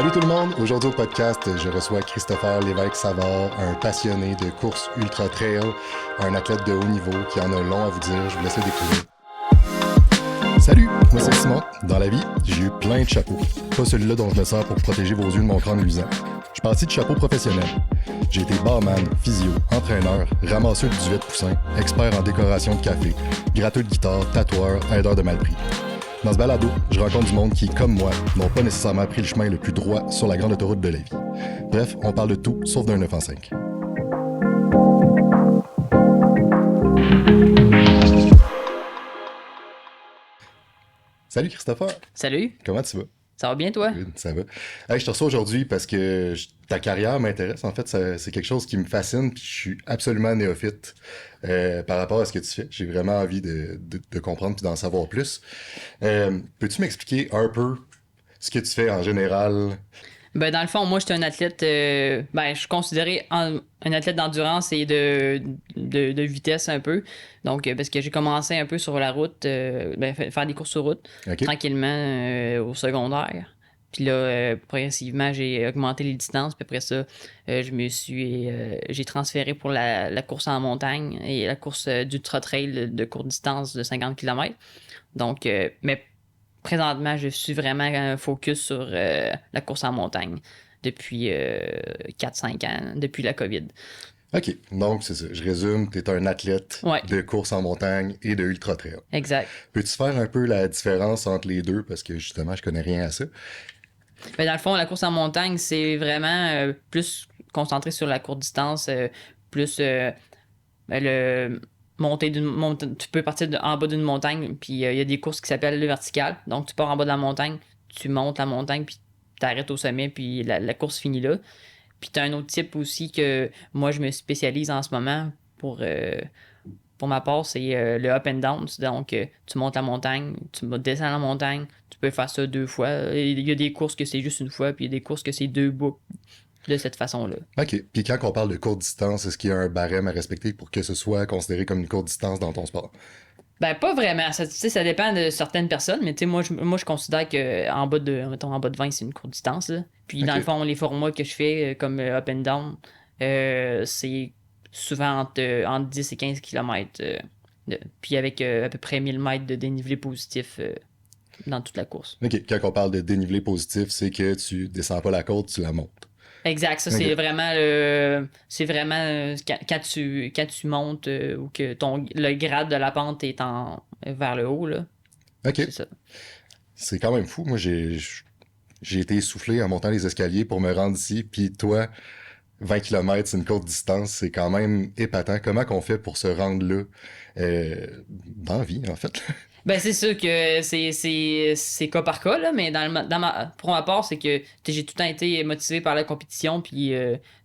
Salut tout le monde! Aujourd'hui au podcast, je reçois Christopher Lévesque-Savard, un passionné de course ultra-trail, un athlète de haut niveau qui en a long à vous dire. Je vous laisse le découvrir. Salut! Moi c'est Simon. Dans la vie, j'ai eu plein de chapeaux. Pas celui-là dont je me sers pour protéger vos yeux de mon crâne luisant. Je suis parti de chapeaux professionnels. J'ai été barman, physio, entraîneur, ramasseur de duvet de poussin, expert en décoration de café, gratteux de guitare, tatoueur, aideur de mal pris. Dans ce balado, je rencontre du monde qui, comme moi, n'ont pas nécessairement pris le chemin le plus droit sur la grande autoroute de la vie. Bref, on parle de tout, sauf d'un 9 en 5. Salut Christopher! Salut, Comment tu vas? ça va bien toi? Good, ça va. Hey, je te reçois aujourd'hui parce que ta carrière m'intéresse. En fait, c'est quelque chose qui me fascine puis je suis absolument néophyte par rapport à ce que tu fais. J'ai vraiment envie de comprendre puis d'en savoir plus. Peux-tu m'expliquer un peu ce que tu fais en général? Ben dans le fond, moi, je suis un athlète, je suis considéré un athlète d'endurance et de vitesse un peu. Donc, parce que j'ai commencé un peu sur la route, faire des courses sur route, OK. tranquillement au secondaire. Puis là, progressivement, j'ai augmenté les distances. Puis après ça, j'ai transféré pour la course en montagne et la course d'ultra trail de courte distance de 50 km. Donc, mais présentement, je suis vraiment focus sur la course en montagne depuis 4-5 ans, depuis la COVID. OK. Donc, c'est ça. Je résume, tu es un athlète Ouais. de course en montagne et de ultra-trail. Exact. Peux-tu faire un peu la différence entre les deux? Parce que justement, je connais rien à ça. Ben, dans le fond, la course en montagne, c'est vraiment plus concentré sur la courte distance, plus le tu peux partir en bas d'une montagne, puis il y a des courses qui s'appellent le vertical. Donc, tu pars en bas de la montagne, tu montes la montagne, puis t'arrêtes au sommet, puis la course finit là. Puis t'as un autre type aussi que moi, je me spécialise en ce moment pour ma part, c'est le up and down. Donc, tu montes la montagne, tu descends la montagne, tu peux faire ça 2 fois. Il y a des courses que c'est juste une fois, puis il y a des courses que c'est 2 boucles de cette façon-là. OK. Puis quand on parle de courte distance, est-ce qu'il y a un barème à respecter pour que ce soit considéré comme une courte distance dans ton sport? Ben, pas vraiment. Ça dépend de certaines personnes, mais moi, je considère que en bas de 20, c'est une courte distance, là. Puis, dans Ok. le fond, les formats que je fais, comme up and down, c'est souvent entre 10 et 15 km. Puis, avec à peu près 1000 mètres de dénivelé positif dans toute la course. OK. Quand on parle de dénivelé positif, c'est que tu descends pas la côte, tu la montes. Exact, ça Ok. c'est vraiment quand tu montes ou que le grade de la pente est vers le haut, là. OK. C'est ça. C'est quand même fou. Moi, j'ai été essoufflé en montant les escaliers pour me rendre ici. Puis toi, 20 km, c'est une courte distance. C'est quand même épatant. Comment qu'on fait pour se rendre là dans la vie, en fait? Ben c'est sûr que c'est cas par cas là, mais pour ma part, c'est que tu sais, j'ai tout le temps été motivé par la compétition, puis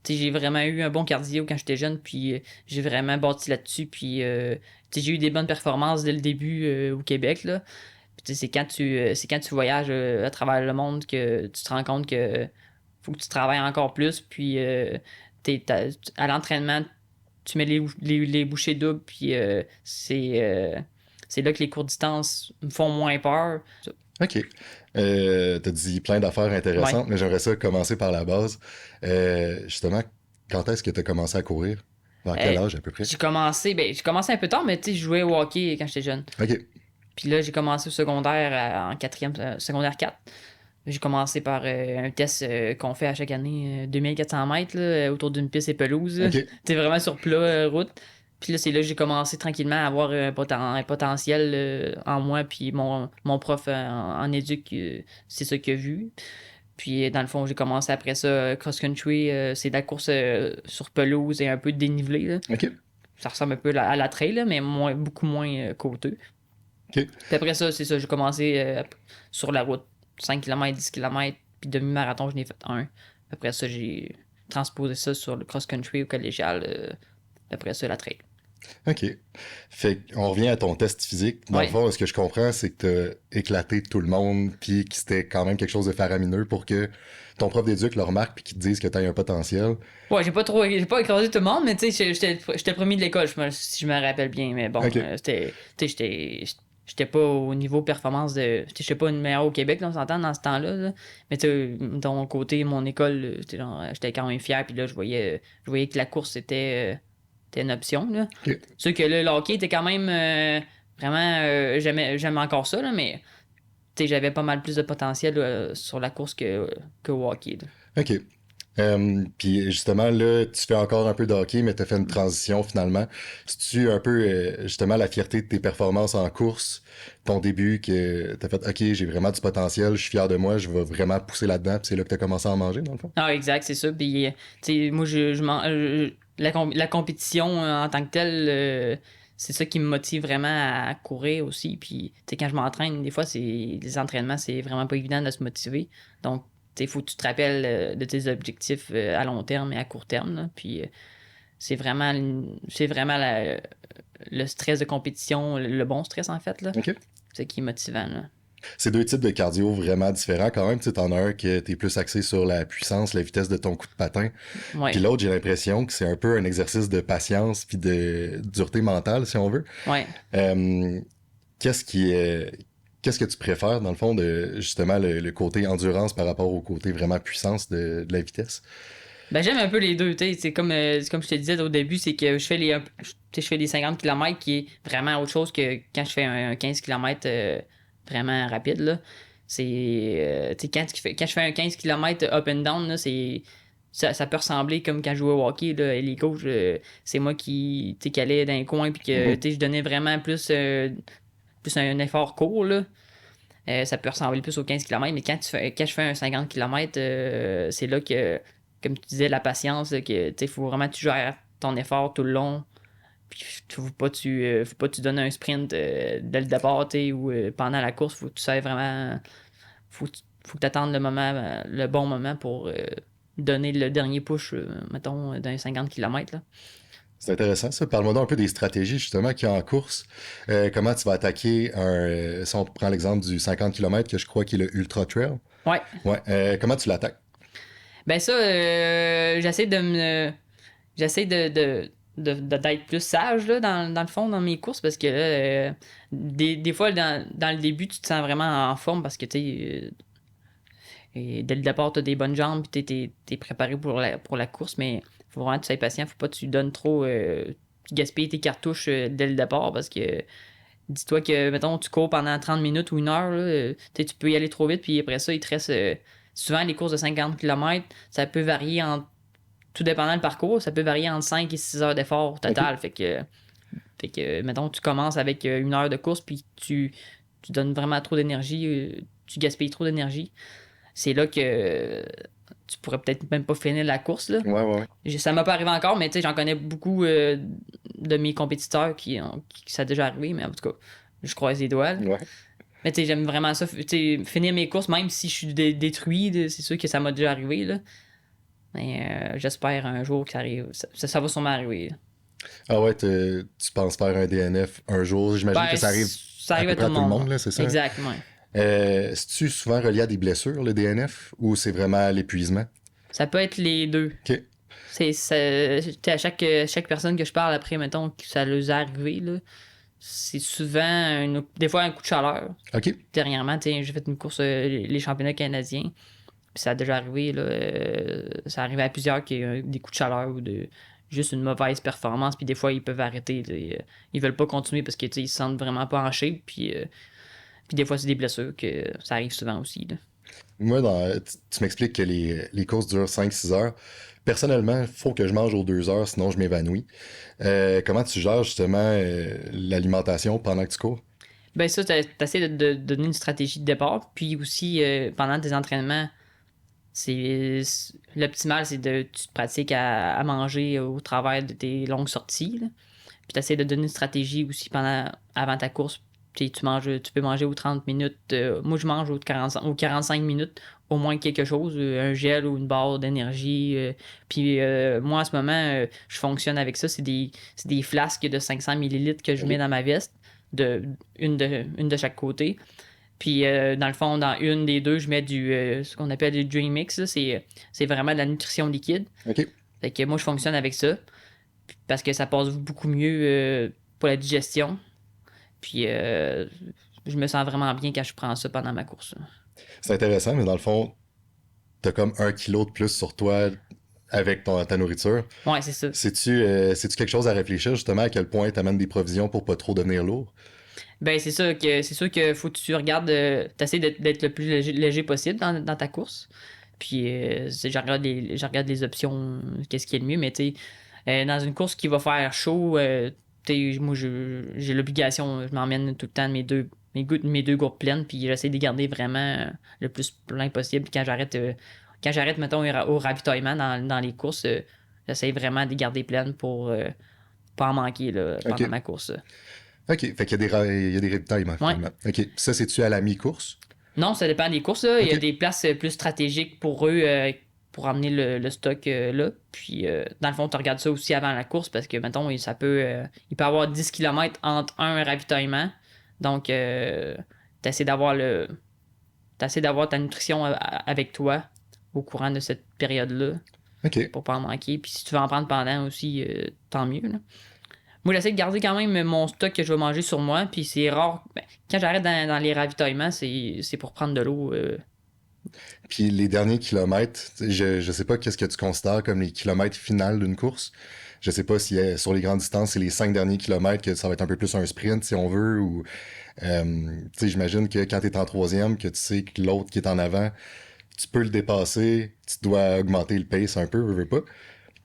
tu sais, j'ai vraiment eu un bon cardio quand j'étais jeune, puis j'ai vraiment bâti là-dessus, puis tu sais, j'ai eu des bonnes performances dès le début au Québec là. Puis tu sais, c'est quand tu voyages à travers le monde que tu te rends compte que faut que tu travailles encore plus, puis à l'entraînement tu mets les bouchées doubles, puis c'est là que les courtes distances me font moins peur. OK. T'as dit plein d'affaires intéressantes, mais j'aimerais ça commencer par la base. Justement, quand est-ce que t'as commencé à courir? Vers quel âge à peu près? J'ai commencé un peu tard, mais tu sais, je jouais au hockey quand j'étais jeune. OK. Puis là, j'ai commencé au secondaire en quatrième, secondaire 4. J'ai commencé par un test qu'on fait à chaque année, 2400 mètres là, autour d'une piste et pelouse. OK. T'es vraiment sur plat, route. Puis là, c'est là que j'ai commencé tranquillement à avoir un potentiel en moi. Puis mon prof en éduc, c'est ça qu'il a vu. Puis dans le fond, j'ai commencé après ça cross-country. C'est de la course sur pelouse et un peu de dénivelé, là. OK. Ça ressemble un peu à la trail, là, mais beaucoup moins coûteux. OK. Puis après ça, c'est ça, j'ai commencé sur la route. 5 km, 10 km, puis demi-marathon, je n'ai fait un. Après ça, j'ai transposé ça sur le cross-country au collégial. Après ça, la trail. OK. Fait qu'on revient à ton test physique. Dans le fond, ce que je comprends, c'est que t'as éclaté tout le monde, puis que c'était quand même quelque chose de faramineux pour que ton prof d'éduc le remarque puis qu'il te dise que t'as un potentiel. Ouais, j'ai pas écrasé tout le monde, mais tu sais, j'étais le premier de l'école, si je me rappelle bien. Mais bon, OK. j'étais j'étais pas au niveau performance de. J'étais pas une meilleure au Québec, là, on s'entend dans ce temps-là. Là. Mais tu sais, de mon côté, mon école, j'étais quand même fier. Puis là, je voyais que la course était une option. Là. OK. C'est sûr que là, le hockey était quand même vraiment. J'aime encore ça, là, mais tu sais, j'avais pas mal plus de potentiel sur la course que au hockey. Là. OK. Puis justement, là, tu fais encore un peu de hockey, mais tu as fait une transition finalement. C'est-tu un peu justement la fierté de tes performances en course, ton début, que tu as fait OK, j'ai vraiment du potentiel, je suis fier de moi, je vais vraiment pousser là-dedans, puis c'est là que tu as commencé à en manger, dans le fond? Ah, exact, c'est ça. Puis, tu sais, moi, la compétition en tant que telle, c'est ça qui me motive vraiment à courir aussi. Puis, tu sais, quand je m'entraîne, des fois, les entraînements, c'est vraiment pas évident de se motiver. Donc, tu sais, il faut que tu te rappelles de tes objectifs à long terme et à court terme. Là. Puis, c'est vraiment le stress de compétition, le bon stress, en fait, là. OK. C'est ça qui est motivant, là. C'est deux types de cardio vraiment différents quand même. Tu sais, t'en as un que t'es plus axé sur la puissance, la vitesse de ton coup de patin. Ouais. Puis l'autre, j'ai l'impression que c'est un peu un exercice de patience puis de dureté mentale, si on veut. Ouais. Qu'est-ce que tu préfères, dans le fond, de justement le côté endurance par rapport au côté vraiment puissance de la vitesse? Ben, j'aime un peu les deux, tu sais, c'est comme je te disais au début, c'est que je fais les 50 km qui est vraiment autre chose que quand je fais un 15 km vraiment rapide, là. C'est, tu sais, quand je fais un 15 km up and down, là, ça peut ressembler comme quand je jouais au hockey, là, et les coachs, c'est moi qui allais dans les coins puis que, tu sais, je donnais vraiment plus un effort court, là. Ça peut ressembler plus au 15 km, mais quand je fais un 50 km, c'est là que, comme tu disais, la patience, là, que il faut vraiment que tu gères ton effort tout le long. Puis faut pas que tu donnes un sprint dès le départ, ou pendant la course, faut que tu sais vraiment. Faut que tu attendes le bon moment pour donner le dernier push, mettons, d'un 50 km. Là. C'est intéressant ça. Parle-moi donc un peu des stratégies justement qu'il y a en course. Comment tu vas attaquer si on prend l'exemple du 50 km que je crois qu'il est le Ultra Trail. Ouais. Ouais. Comment tu l'attaques? Ben ça, j'essaie d'être plus sage là, dans le fond dans mes courses parce que là, des fois dans le début tu te sens vraiment en forme parce que tu sais et dès le départ t'as des bonnes jambes puis t'es préparé pour la course mais faut vraiment que tu sois patient, faut pas que tu donnes trop tu gaspilles tes cartouches dès le départ parce que dis-toi que mettons tu cours pendant 30 minutes ou une heure là, tu peux y aller trop vite puis après ça il te reste souvent les courses de 50 km ça peut varier tout dépendant du parcours, ça peut varier entre 5 et 6 heures d'effort total. Okay. Fait que, mettons, tu commences avec une heure de course, puis tu donnes vraiment trop d'énergie, tu gaspilles trop d'énergie. C'est là que tu pourrais peut-être même pas finir la course. Là. Ouais. Ça m'a pas arrivé encore, mais j'en connais beaucoup de mes compétiteurs qui ça a déjà arrivé, mais en tout cas, je croise les doigts. Là. Ouais. Mais j'aime vraiment ça, finir mes courses, même si je suis détruit, c'est sûr que ça m'a déjà arrivé. Là. Mais j'espère un jour que ça arrive. Ça va sûrement arriver. Là. Ah ouais, tu penses faire un DNF un jour. J'imagine que ça arrive à peu près à tout le monde, là, c'est ça? Exactement. Est-ce-tu souvent relié à des blessures, le DNF, ou c'est vraiment l'épuisement? Ça peut être les deux. OK. À chaque personne que je parle après, mettons, que ça leur est arrivé, là, c'est souvent des fois un coup de chaleur. OK. Dernièrement, j'ai fait une course, les championnats canadiens. Puis ça a déjà arrivé, là, ça arrive à plusieurs qui ont des coups de chaleur ou juste une mauvaise performance. Puis des fois, ils peuvent arrêter. Ils veulent pas continuer parce que ils se sentent vraiment pas en shape. Puis des fois, c'est des blessures que ça arrive souvent aussi. Là. Moi, tu m'expliques que les courses durent 5-6 heures. Personnellement, il faut que je mange aux 2 heures, sinon je m'évanouis. Comment tu gères justement l'alimentation pendant que tu cours? Ben ça, t'essaies de donner une stratégie de départ. Puis aussi, pendant tes entraînements, l'optimal, c'est tu te pratiques à manger au travers de tes longues sorties. Là. Puis tu essaies de donner une stratégie aussi avant ta course. Tu peux manger aux 30 minutes. Moi, je mange aux 45 minutes au moins quelque chose, un gel ou une barre d'énergie. Puis moi, en ce moment, je fonctionne avec ça. C'est des flasques de 500 millilitres que je mets dans ma veste, une de chaque côté. Puis, dans le fond, dans une des deux, je mets ce qu'on appelle du Dream Mix. Là. C'est vraiment de la nutrition liquide. OK. Fait que moi, je fonctionne avec ça. Parce que ça passe beaucoup mieux pour la digestion. Puis je me sens vraiment bien quand je prends ça pendant ma course. C'est intéressant, mais dans le fond, t'as comme 1 kilo de plus sur toi avec ta nourriture. Ouais, c'est ça. C'est-tu quelque chose à réfléchir, justement, à quel point t'amènes des provisions pour pas trop devenir lourd? Ben, c'est sûr que faut que tu regardes, t'essaies d'être le plus léger possible dans ta course. Puis, je regarde les options, qu'est-ce qui est le mieux, mais tu sais, dans une course qui va faire chaud, moi, j'ai l'obligation, je m'emmène tout le temps mes deux gourdes pleines, puis j'essaie de les garder vraiment le plus plein possible. Puis quand j'arrête, mettons, au ravitaillement dans les courses, j'essaie vraiment de les garder pleines pour pas en manquer là, pendant Ok. ma course. OK, fait qu'il y a il y a des ravitaillements, Ouais. finalement. OK, ça, c'est-tu à la mi-course? Non, ça dépend des courses. Là. Il y a Ok. des places plus stratégiques pour eux pour amener le stock là. Puis, dans le fond, tu regardes ça aussi avant la course parce que, mettons, il peut y avoir 10 km entre un ravitaillement. Donc, tu essaies d'avoir ta nutrition avec toi au courant de cette période-là OK. pour pas en manquer. Puis, si tu veux en prendre pendant aussi, tant mieux. Là. Moi, j'essaie de garder quand même mon stock que je vais manger sur moi. Puis, c'est rare. Ben, quand j'arrête dans les ravitaillements, c'est pour prendre de l'eau. Puis les derniers kilomètres, je sais pas qu'est-ce que tu considères comme les kilomètres finales d'une course. Je sais pas si sur les grandes distances, c'est les 5 derniers kilomètres que ça va être un peu plus un sprint, si on veut, ou... j'imagine que quand t'es en troisième, que tu sais que l'autre qui est en avant, tu peux le dépasser, tu dois augmenter le pace un peu, veux pas.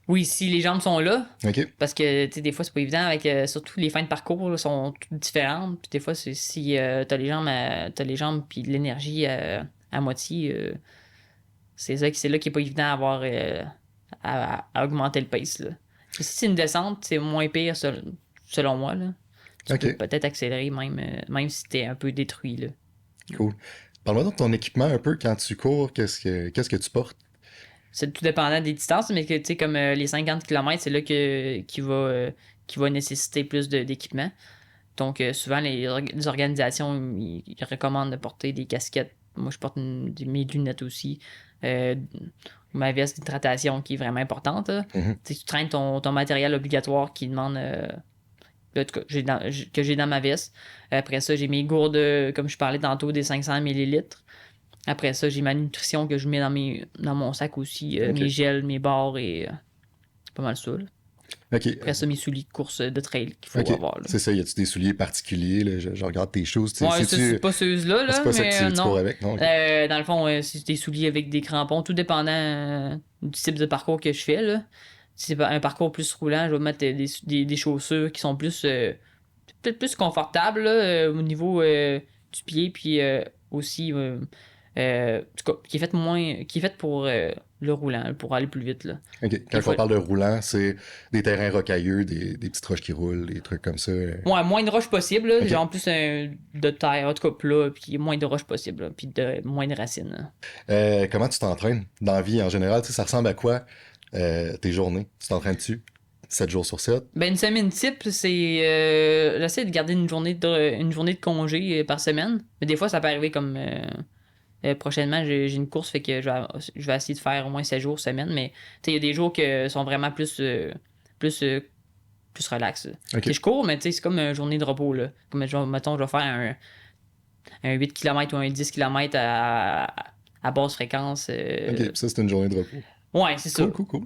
Oui, si les jambes sont là, OK. parce que tu sais, des fois c'est pas évident avec surtout les fins de parcours là, sont toutes différentes. Puis des fois si t'as les jambes puis l'énergie à moitié, c'est là qui est pas évident à avoir à augmenter le pace là. Puis si c'est une descente, c'est moins pire selon moi là. Tu OK. peux peut-être accélérer même si t'es un peu détruit là. Cool. Parle-moi donc de ton équipement un peu quand tu cours, qu'est-ce que tu portes? C'est tout dépendant des distances, mais que tu sais, comme les 50 km, c'est là qui va nécessaiter plus d'équipement. Donc, souvent, les organisations, ils recommandent de porter des casquettes. Moi, je porte mes lunettes aussi. Euh, Ma veste d'hydratation qui est vraiment importante. Là. Mhm. Tu sais, tu traînes ton matériel obligatoire qui demande. En tout cas, que j'ai dans ma veste. Après ça, j'ai mes gourdes, comme je parlais tantôt, des 500 millilitres. Après ça, j'ai ma nutrition que je mets dans mon sac aussi. Ok. Mes gels, mes barres et pas mal ça. Là. OK. Après ça, mes souliers de course de trail qu'il faut OK. avoir. Là. C'est ça, y a-tu des souliers particuliers? Là? Je regarde tes choses. Ouais, ça, c'est pas ceux-là, là, c'est pas ça mais que tu cours avec, non? Ok. Dans le fond, c'est des souliers avec des crampons, tout dépendant du type de parcours que je fais, là. Si c'est un parcours plus roulant, je vais mettre des chaussures qui sont plus peut-être plus confortables là, au niveau du pied, puis aussi en tout cas, qui est fait pour le roulant, pour aller plus vite. Là. OK. Quand on parle de roulant, c'est des terrains rocailleux, des petites roches qui roulent, des trucs comme ça. Ouais, moins de roches possible, là, Ok. genre plus de terre, en tout cas plat, puis moins de roches possible, là, puis moins de racines. Là. Comment tu t'entraînes dans la vie en général? Tu sais, ça ressemble à quoi tes journées? Tu t'entraînes-tu 7 jours sur 7? Ben, une semaine type, c'est. J'essaie de garder une journée de congé par semaine. Mais des fois, ça peut arriver comme. Prochainement, j'ai une course, fait que je vais essayer de faire au moins 7 jours semaine. Mais il y a des jours qui sont vraiment plus relax. Ok. Je cours, mais c'est comme une journée de repos. Là. Comme, mettons, je vais faire un 8 km ou un 10 km à basse fréquence. OK. Ça, c'est une journée de repos. Ouais, c'est ça. Cool.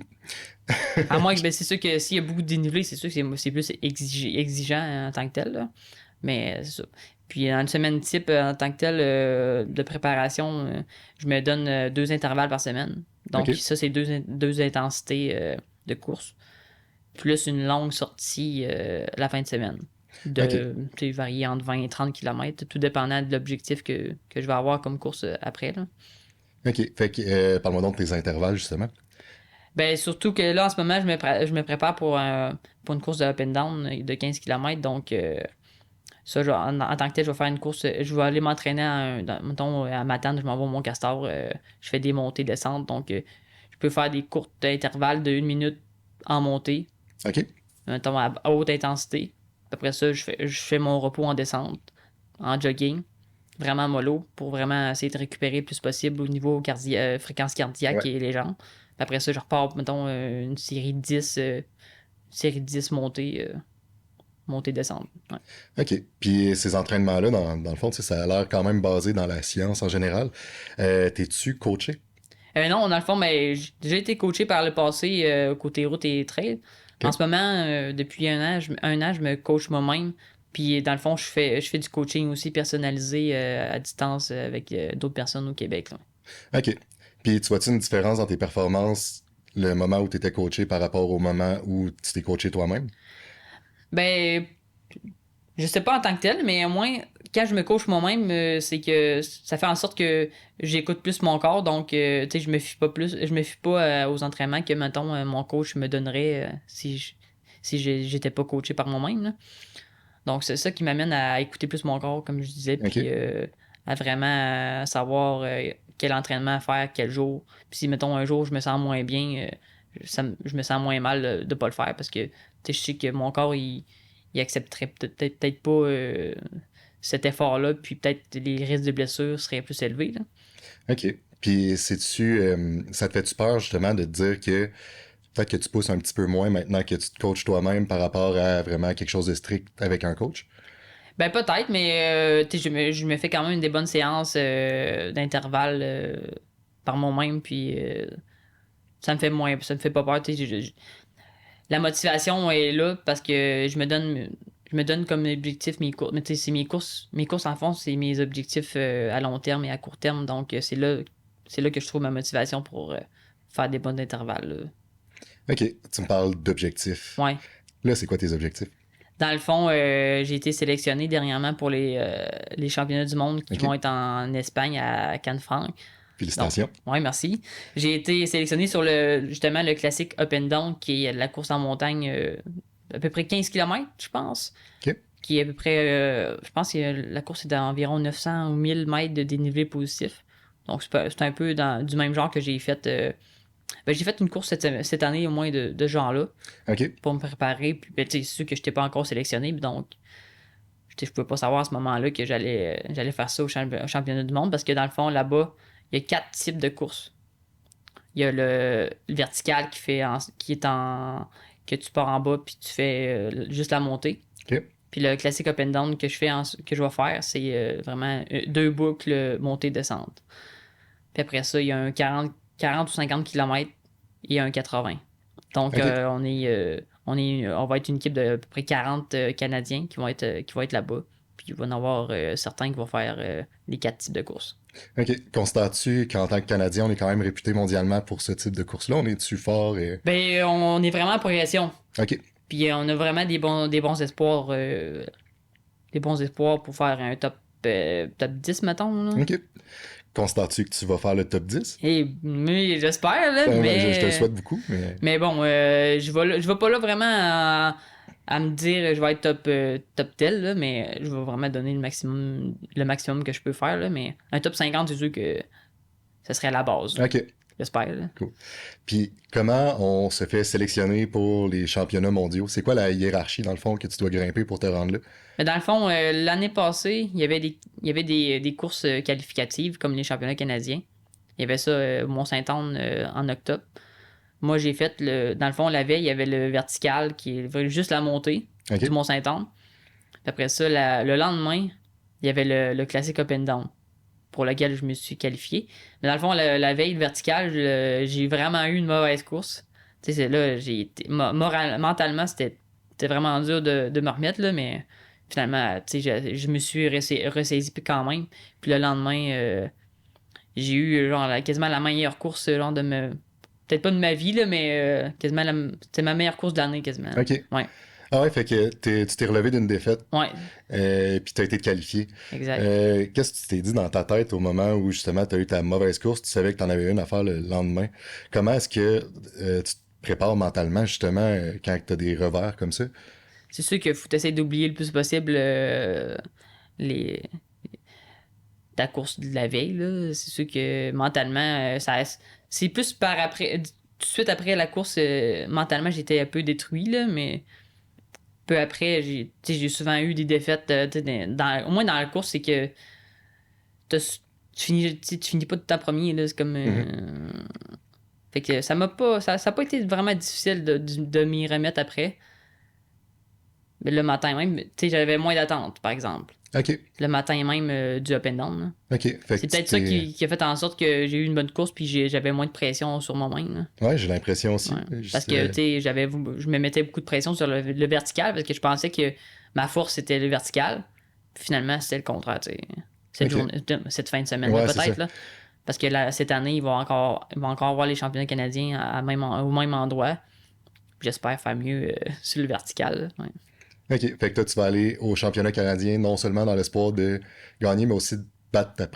À moins que, ben, c'est sûr que s'il y a beaucoup de dénivelé, c'est sûr que c'est plus exigeant en tant que tel. Là. Mais c'est ça. Puis dans une semaine type, en tant que tel, de préparation, je me donne 2 intervalles par semaine. Donc Ok. ça, c'est deux intensités de course. Plus une longue sortie la fin de semaine. Varier entre 20 et 30 km, tout dépendant de l'objectif que je vais avoir comme course après. Là. OK. Fait que, parle-moi donc de tes intervalles, justement. Ben, surtout que là, en ce moment, je me prépare pour une course de up and down de 15 km. Donc, ça, en tant que tel, je vais faire une course. Je vais aller m'entraîner mettons, à Matane, je m'en vais au Mont-Castor. Je fais des montées, descentes. Donc, je peux faire des courtes intervalles de 1 minute en montée. OK. Mettons, à haute intensité. Après ça, je fais mon repos en descente, en jogging. Vraiment mollo pour vraiment essayer de récupérer le plus possible au niveau fréquence cardiaque et les jambes. Puis après ça, je repars, mettons, une série de 10 montées montée-descente. Ouais. OK. Puis ces entraînements-là, dans le fond, tu sais, ça a l'air quand même basé dans la science en général. T'es-tu coaché? Non, dans le fond, ben, j'ai déjà été coaché par le passé côté route et trail. En OK. ce moment, depuis un an, je me coach moi-même. Puis dans le fond, je fais du coaching aussi personnalisé à distance avec d'autres personnes au Québec. Là. OK. Puis tu vois-tu une différence dans tes performances le moment où tu étais coaché par rapport au moment où tu t'es coaché toi-même? Ben, je sais pas en tant que tel, mais au moins, quand je me coach moi-même, c'est que ça fait en sorte que j'écoute plus mon corps. Donc, tu sais, je me fie pas aux entraînements que, mettons, mon coach me donnerait si j'étais pas coaché par moi-même. Là. Donc, c'est ça qui m'amène à écouter plus mon corps, comme je disais, puis OK. à vraiment savoir quel entraînement faire, quel jour. Puis si, mettons, un jour, je me sens moins bien, je me sens moins mal de pas le faire parce que, tu sais, je sais que mon corps, il accepterait peut-être pas cet effort-là, puis peut-être les risques de blessure seraient plus élevés. Là. OK. Puis ça te fait-tu peur justement de te dire que peut-être que tu pousses un petit peu moins maintenant que tu te coaches toi-même par rapport à vraiment quelque chose de strict avec un coach? Ben peut-être, mais tu sais, je me fais quand même des bonnes séances d'intervalle par moi-même, puis ça me fait pas peur. Tu sais, la motivation est là parce que je me donne comme objectif mes courses. Mais tu sais, c'est mes courses en fond, c'est mes objectifs à long terme et à court terme. Donc c'est là que je trouve ma motivation pour faire des bons intervalles. Là. OK. Tu me parles d'objectifs. Ouais. Là, c'est quoi tes objectifs? Dans le fond, j'ai été sélectionné dernièrement pour les championnats du monde qui OK. vont être en Espagne à Cannes-Franc. Donc, Félicitations. ouais, merci. J'ai été sélectionné sur justement le classique Up and Down, qui est la course en montagne à peu près 15 km, je pense. OK. Qui est à peu près, je pense que la course est d'environ 900 ou 1000 mètres de dénivelé positif. Donc, c'est un peu du même genre que j'ai fait. J'ai fait une course cette année au moins de ce genre-là OK. pour me préparer. Puis, ben, tu sais, c'est sûr que je n'étais pas encore sélectionné. Donc, je pouvais pas savoir à ce moment-là que j'allais faire ça au championnat du monde parce que dans le fond, là-bas, il y a 4 types de courses. Il y a le vertical qui est en que tu pars en bas puis tu fais juste la montée. OK. Puis le classique up and down que je vais faire, c'est vraiment 2 boucles montée-descente. Puis après ça, il y a un 40 ou 50 km et un 80. Donc OK. on va être une équipe de à peu près 40 Canadiens qui vont être là-bas. Puis il va y en avoir certains qui vont faire les 4 types de courses. OK. Constates-tu qu'en tant que Canadien, on est quand même réputé mondialement pour ce type de course-là? On est-tu fort et... Ben, on est vraiment en progression. OK. Puis on a vraiment des bons espoirs. Des bons espoirs pour faire un top 10, mettons. Là. OK. Constates-tu que tu vas faire le top 10? Mais j'espère, là, Je te le souhaite beaucoup, mais... Mais bon, je vais pas là vraiment à me dire je vais être top tel, là, mais je vais vraiment donner le maximum que je peux faire. Là, mais un top 50, c'est sûr que ça serait à la base. OK. J'espère. Là. Cool. Puis, comment on se fait sélectionner pour les championnats mondiaux? C'est quoi la hiérarchie, dans le fond, que tu dois grimper pour te rendre là? Mais dans le fond, l'année passée, il y avait des courses qualificatives comme les championnats canadiens. Il y avait ça au Mont-Saint-Anne en octobre. Moi, j'ai fait, dans le fond, la veille, il y avait le vertical qui est juste la montée OK. du Mont-Saint-Anne. Puis après ça, le lendemain, il y avait le classique Up and Down pour lequel je me suis qualifié. Mais dans le fond, la veille, le vertical, j'ai vraiment eu une mauvaise course. Tu sais, c'est là, mentalement, c'était vraiment dur de me remettre, là, mais finalement, tu sais, je me suis ressaisi quand même. Puis le lendemain, j'ai eu genre quasiment la meilleure course genre peut-être pas de ma vie là, mais quasiment c'était ma meilleure course de l'année quasiment. OK. Ouais. Ah ouais, fait que tu t'es relevé d'une défaite, Ouais, puis t'as été qualifié. exact. Qu'est-ce que tu t'es dit dans ta tête au moment où justement t'as eu ta mauvaise course, tu savais que t'en avais une à faire le lendemain? Comment est-ce que tu te prépares mentalement justement quand t'as des revers comme ça? C'est sûr qu'il faut essayer d'oublier le plus possible les ta course de la veille là. C'est sûr que mentalement c'est plus par après tout de suite après la course mentalement j'étais un peu détruit là, mais peu après j'ai souvent eu des défaites au moins dans la course c'est que tu finis pas tout le temps premier là, c'est comme fait que ça a pas été vraiment difficile de m'y remettre après. Mais le matin même, tu sais, j'avais moins d'attente, par exemple. OK. Le matin même du up and down. Là. OK. Fait que C'est peut-être ça qui a fait en sorte que j'ai eu une bonne course puis j'avais moins de pression sur moi-même. Là. Ouais, j'ai l'impression aussi. Ouais. Parce que, tu sais, je me mettais beaucoup de pression sur le vertical parce que je pensais que ma force c'était le vertical. Puis finalement, c'était le contraire, tu sais. Cette fin de semaine, Ouais, peut-être, là. Parce que cette année, ils vont encore avoir les championnats canadiens au même endroit. J'espère faire mieux sur le vertical. Ouais. OK. Fait que toi, tu vas aller au championnat canadien, non seulement dans l'espoir de gagner, mais aussi de battre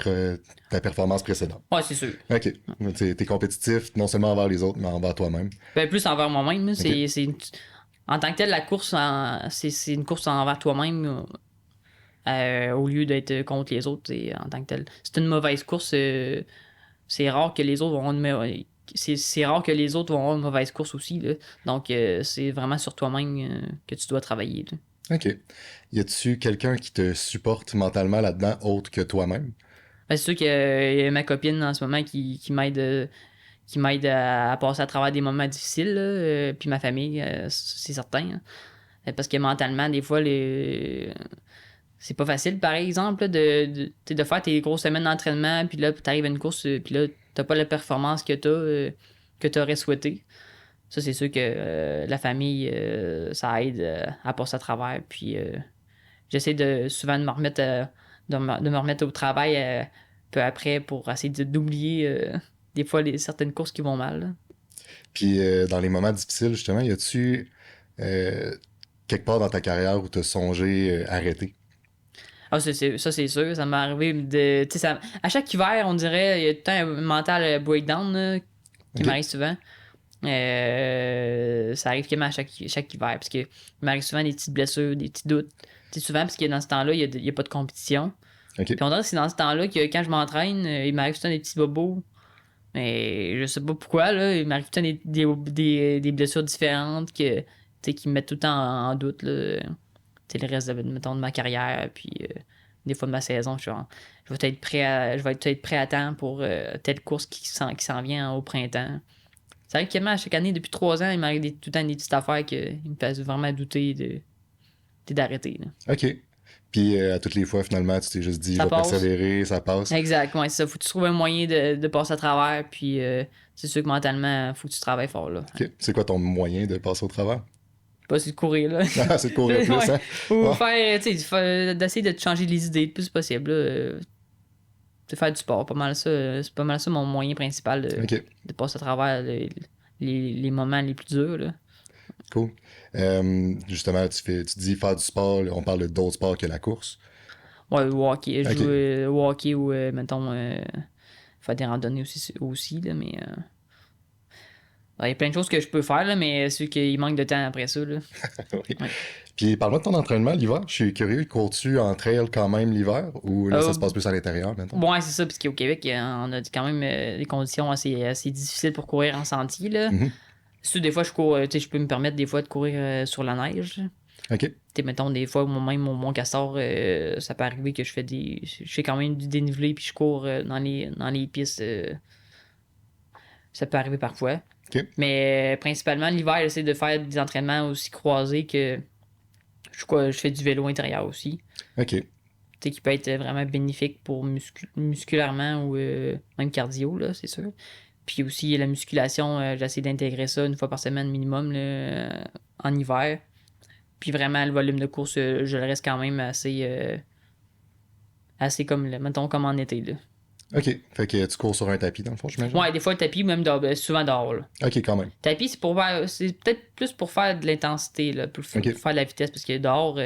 ta performance précédente. Ouais, c'est sûr. OK. T'es compétitif, non seulement envers les autres, mais envers toi-même. Ben, plus envers moi-même. Okay. En tant que tel, la course, c'est une course envers toi-même au lieu d'être contre les autres en tant que tel. C'est une mauvaise course. C'est rare que les autres vont avoir c'est rare que les autres vont avoir une mauvaise course aussi. Là. Donc, c'est vraiment sur toi-même que tu dois travailler. Là. OK. Y a-tu quelqu'un qui te supporte mentalement là-dedans autre que toi-même? Ben, c'est sûr qu'il y a ma copine en ce moment qui m'aide à passer à travers des moments difficiles. Là, puis ma famille, c'est certain. Hein. Parce que mentalement, des fois, c'est pas facile, par exemple, là, de faire tes grosses semaines d'entraînement, puis là, t'arrives à une course, puis là, t'as pas la performance que t'aurais souhaité. Ça, c'est sûr que la famille, ça aide à passer à travers. Puis j'essaie souvent de me remettre, de me remettre au travail peu après pour essayer d'oublier des fois certaines courses qui vont mal. Là. Puis dans les moments difficiles, justement, y a-tu quelque part dans ta carrière où t'as songé arrêter? Ah, ça, c'est sûr. Ça m'est arrivé de. Tu sais, à chaque hiver, on dirait, il y a tout le temps un mental breakdown là, qui m'arrive souvent. Ça arrive quasiment à chaque hiver. Parce que il m'arrive souvent des petites blessures, des petits doutes. Tu sais, souvent, parce que dans ce temps-là, il n'y a pas de compétition. Okay. Puis on dirait que c'est dans ce temps-là que quand je m'entraîne, il m'arrive tout le temps des petits bobos. Mais je sais pas pourquoi, là. Il m'arrive tout le temps des blessures différentes qui me mettent tout le temps en doute, là. T'sais, le reste mettons, de ma carrière, puis des fois de ma saison, je vais être prêt à temps pour telle course qui s'en vient au printemps. Ça arrive qu'à chaque année, depuis 3 ans, il m'arrive tout le temps des petites affaires qui me fassent vraiment douter d'arrêter. Là. OK. Puis à toutes les fois, finalement, tu t'es juste dit, je vais persévérer, ça passe. Exact, ouais, c'est ça. Faut que tu trouves un moyen de passer à travers, puis c'est sûr que mentalement, faut que tu travailles fort. Là. OK. C'est quoi ton moyen de passer au travers? Pas c'est de courir, là. Ah, c'est de courir plus, ouais. hein? Ou faire, tu sais, d'essayer de te changer les idées le plus possible, là. De faire du sport, pas mal ça. C'est pas mal ça mon moyen principal de passer à travers les moments les plus durs, là. Cool. Justement, tu dis faire du sport, on parle d'autres sports que la course. Ouais, au hockey. Je joue au hockey ou, mettons, faire des randonnées aussi là, mais... Il y a plein de choses que je peux faire, là, mais c'est qu'il manque de temps après ça. Là. Oui. Ouais. Puis parle-moi de ton entraînement l'hiver. Je suis curieux, cours-tu en trail quand même l'hiver ou là, ça se passe plus à l'intérieur maintenant? Ouais, c'est ça, parce qu'au Québec, on a quand même des conditions assez difficiles pour courir en sentier. Là. Mm-hmm. Sûr, des fois, je peux me permettre des fois de courir sur la neige. OK. Mettons, des fois, même au Mont-Castor, ça peut arriver que je fais quand même du dénivelé puis je cours dans les pistes. Ça peut arriver parfois. Okay. Mais principalement, l'hiver, j'essaie de faire des entraînements aussi croisés que je fais du vélo intérieur aussi. OK. Qui peut être vraiment bénéfique pour musculairement ou même cardio, là, c'est sûr. Puis aussi, la musculation, j'essaie d'intégrer ça 1 fois par semaine minimum là, en hiver. Puis vraiment, le volume de course, je le reste quand même assez comme, mettons, comme en été. Là. OK. Fait que tu cours sur un tapis, dans le fond, j'imagine? Ouais, des fois, le tapis, même souvent dehors. Là. OK, quand même. Tapis, c'est peut-être plus pour faire de l'intensité, là, pour faire de la vitesse, parce que dehors,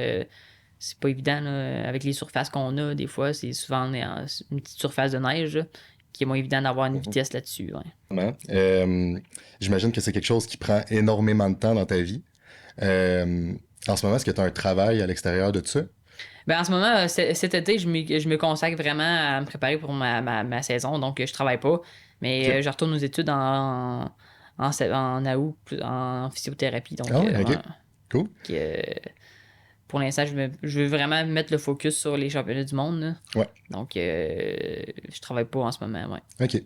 c'est pas évident, là, avec les surfaces qu'on a, des fois, c'est souvent une petite surface de neige, là, qui est moins évident d'avoir une vitesse là-dessus. Ouais. J'imagine que c'est quelque chose qui prend énormément de temps dans ta vie. En ce moment, est-ce que tu as un travail à l'extérieur de tout ça? Ben, en ce moment, cet été, je me consacre vraiment à me préparer pour ma saison, donc je travaille pas. Mais je retourne aux études en août en physiothérapie. Donc, OK. Cool. pour l'instant, je veux vraiment mettre le focus sur les championnats du monde. Là. Ouais. Donc, je travaille pas en ce moment, ouais. OK.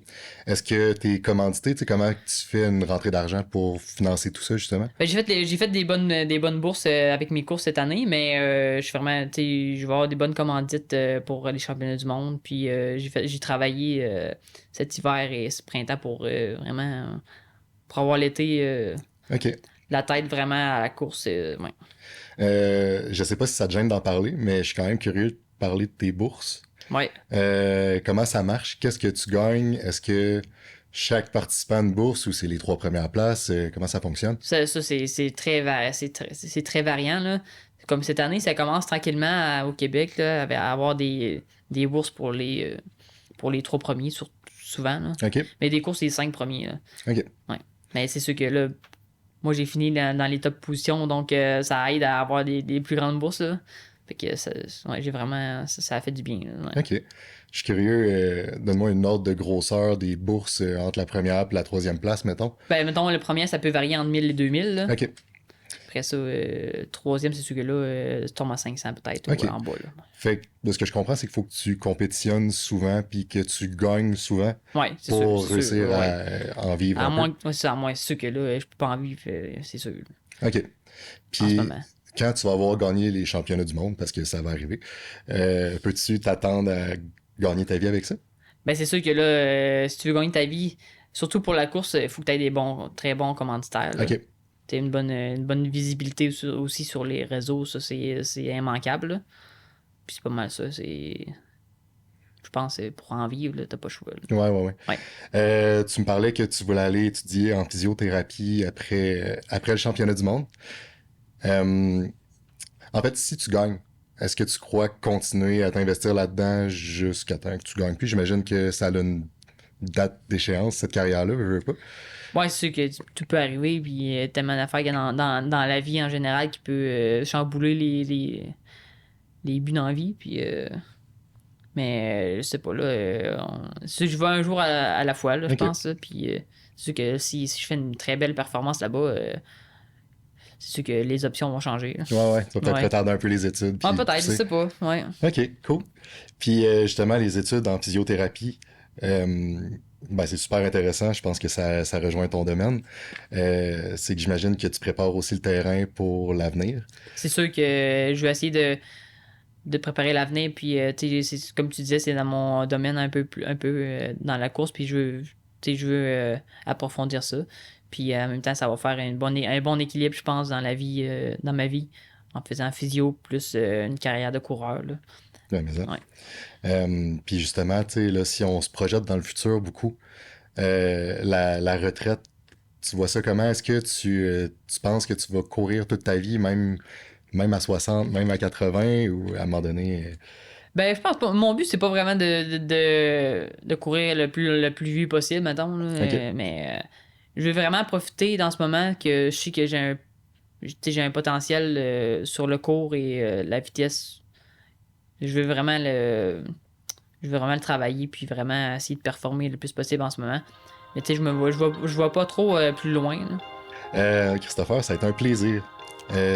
Est-ce que t'es commandité? Tu sais, comment tu fais une rentrée d'argent pour financer tout ça, justement? Ben, j'ai fait des bonnes bourses avec mes courses cette année, mais je suis vraiment, tu sais, je vais avoir des bonnes commandites pour les championnats du monde. Puis j'ai travaillé cet hiver et ce printemps pour vraiment pour avoir l'été OK. la tête vraiment à la course. Ouais. Je sais pas si ça te gêne d'en parler, mais je suis quand même curieux de parler de tes bourses. Ouais. Comment ça marche? Qu'est-ce que tu gagnes? Est-ce que chaque participant a une bourse ou c'est les 3 premières places? Comment ça fonctionne? Ça c'est très variant. Là. Comme cette année, ça commence tranquillement au Québec là, à avoir des bourses pour les 3 premiers, souvent. Là. OK. Mais des courses, c'est les 5 premiers. Là. OK. Ouais. Mais c'est sûr que là, moi, j'ai fini dans les top positions, donc ça aide à avoir des plus grandes bourses. Là. Fait que j'ai vraiment... Ça a fait du bien. Là, ouais. OK. Je suis curieux, donne-moi une ordre de grosseur des bourses entre la première et la 3e place, mettons. Ben, mettons, le premier, ça peut varier entre 1000 et 2000. Là. OK. Après ça, 3e, c'est sûr que là, tu tombes à 500 peut-être, OK. ou en bas. Là. Fait que de ce que je comprends, c'est qu'il faut que tu compétitionnes souvent puis que tu gagnes souvent Ouais, c'est pour sûr, réussir ouais. à en vivre À un moins, peu. ouais, c'est à moins sûr que là, je peux pas en vivre, c'est sûr. OK. En ce Puis moment. quand tu vas avoir gagné les championnats du monde, parce que ça va arriver, peux-tu t'attendre à gagner ta vie avec ça? Ben, c'est sûr que là, si tu veux gagner ta vie, surtout pour la course, il faut que tu aies très bons commanditaires. Là. OK. Tu as une bonne visibilité aussi sur les réseaux, ça, c'est immanquable. Là. Puis c'est pas mal ça, je pense que pour en vivre, là, t'as pas le choix. Là. Ouais. Tu me parlais que tu voulais aller étudier en physiothérapie après le championnat du monde. En fait, si tu gagnes, est-ce que tu crois continuer à t'investir là-dedans jusqu'à temps que tu gagnes plus? J'imagine que ça a une date d'échéance, cette carrière-là, je veux pas. Ouais, c'est sûr que tout peut arriver, puis tellement d'affaires dans la vie en général qui peut chambouler les buts dans la vie, puis... mais je sais pas, là, je vais un jour à la fois, là, je pense, là, puis c'est sûr que si je fais une très belle performance là-bas, c'est sûr que les options vont changer. Là. Ouais, tu vas peut-être retarder un peu les études. Ah, peut-être, je sais pas, ouais. OK, cool. Puis justement, les études en physiothérapie, c'est super intéressant, je pense que ça rejoint ton domaine. C'est que j'imagine que tu prépares aussi le terrain pour l'avenir. C'est sûr que je vais essayer de préparer l'avenir, puis comme tu disais, c'est dans mon domaine un peu dans la course, puis je veux approfondir ça. Puis en même temps, ça va faire un bon équilibre, je pense, dans ma vie, en faisant physio plus une carrière de coureur. Là. Ouais, mais ça. Ouais. Puis justement, tu sais, là, si on se projette dans le futur beaucoup, la retraite, tu vois ça comment? Est-ce que tu penses que tu vas courir toute ta vie, même à 60, même à 80, ou à un moment donné... Ben, je pense pas. Mon but, c'est pas vraiment de courir le plus vieux possible, mettons. Là, Okay. mais je veux vraiment profiter dans ce moment que je sais que j'ai un potentiel sur le court et la vitesse. Je veux vraiment le travailler puis vraiment essayer de performer le plus possible en ce moment. Mais tu sais, je vois pas trop plus loin. Là. Christopher, ça a été un plaisir.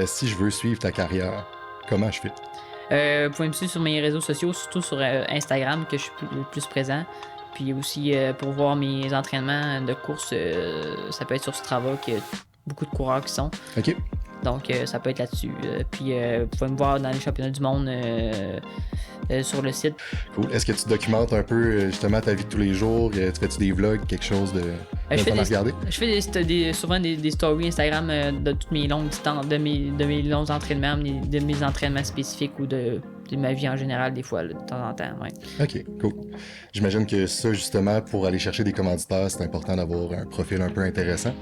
Si je veux suivre ta carrière, comment je fais? Vous pouvez me suivre sur mes réseaux sociaux, surtout sur Instagram, que je suis le plus présent. Puis aussi, pour voir mes entraînements de course, ça peut être sur Strava, qu'il y a beaucoup de coureurs qui sont. OK. Donc, ça peut être là-dessus. Puis, vous pouvez me voir dans les championnats du monde sur le site. Cool. Est-ce que tu documentes un peu justement ta vie de tous les jours? Tu fais-tu des vlogs, quelque chose de fun à regarder? Je fais souvent des stories Instagram de toutes mes longues distances, de mes longs entraînements, de mes entraînements spécifiques ou de ma vie en général, des fois, là, de temps en temps. Ouais. OK, cool. J'imagine que ça, justement, pour aller chercher des commanditaires, c'est important d'avoir un profil un peu intéressant.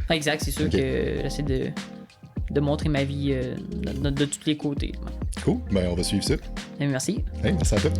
Exact, c'est sûr que j'essaie de montrer ma vie de tous les côtés. Cool, ben on va suivre ça. Et merci. Hey, merci à toi.